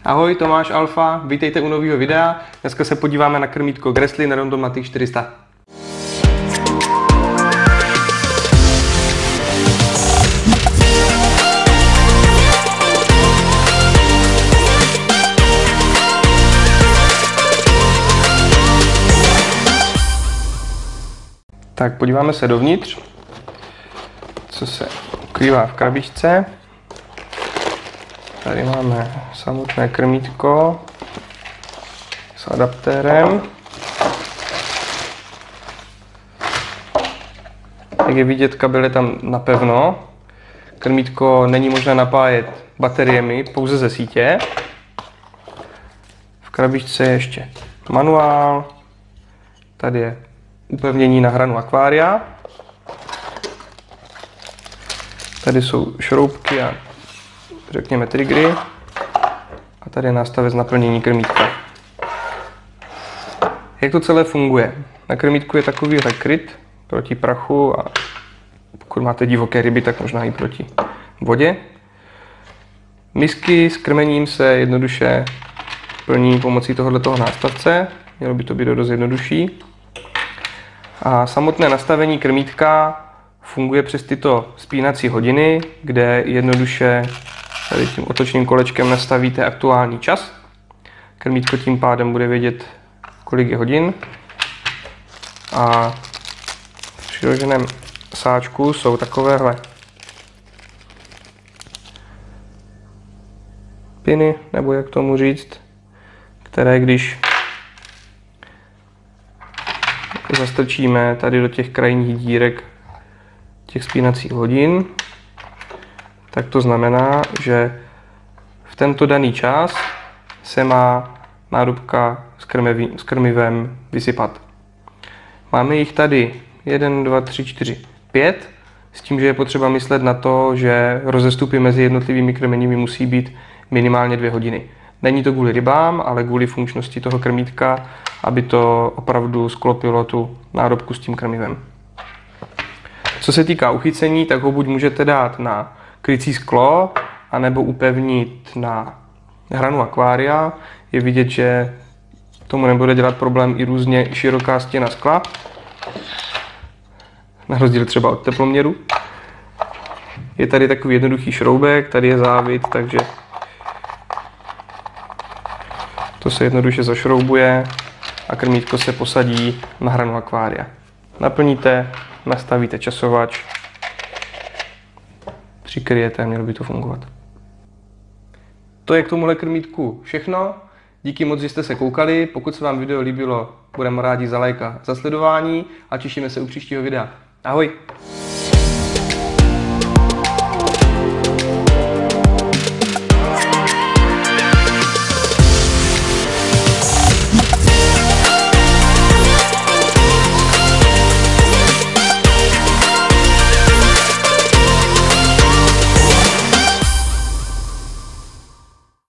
Ahoj, Tomáš Alfa, vítejte u nového videa. Dneska se podíváme na krmítko Gresslin Rondomatic 400. Tak podíváme se dovnitř, co se ukrývá v krabičce. Tady máme samotné krmítko s adaptérem. Jak je vidět, kabel je tam napevno. Krmítko není možné napájet bateriemi, pouze ze sítě. V krabičce je ještě manuál. Tady je upevnění na hranu akvária. Tady jsou šroubky a řekněme triggery. A tady je nástavec naplnění krmítka. Jak to celé funguje? Na krmítku je takový kryt proti prachu a pokud máte divoké ryby, tak možná i proti vodě. Misky s krmením se jednoduše plní pomocí tohoto nástavce. Mělo by to být dost jednodušší. A samotné nastavení krmítka funguje přes tyto spínací hodiny, kde jednoduše tady tím otočným kolečkem nastavíte aktuální čas. Krmítko tím pádem bude vědět, kolik je hodin. A v přiloženém sáčku jsou takovéhle piny, nebo jak tomu říct, které když zastrčíme tady do těch krajních dírek těch spínacích hodin, tak to znamená, že v tento daný čas se má nádobka s krmivem vysypat. Máme jich tady 1, 2, 3, 4, 5, s tím, že je potřeba myslet na to, že rozestupy mezi jednotlivými krmeními musí být minimálně 2 hodiny. Není to kvůli rybám, ale kvůli funkčnosti toho krmítka, aby to opravdu sklopilo tu nádobku s tím krmivem. Co se týká uchycení, tak ho buď můžete dát na krycí sklo, anebo upevnit na hranu akvária. Je vidět, že tomu nebude dělat problém i různě široká stěna skla, na rozdíl třeba od teploměru. Je tady takový jednoduchý šroubek, tady je závit, takže to se jednoduše zašroubuje a krmítko se posadí na hranu akvária. Naplníte, nastavíte časovač, přikryjete a mělo by to fungovat. To je k tomuhle krmítku všechno. Díky moc, že jste se koukali. Pokud se vám video líbilo, budeme rádi za like a za sledování a těšíme se u příštího videa. Ahoj!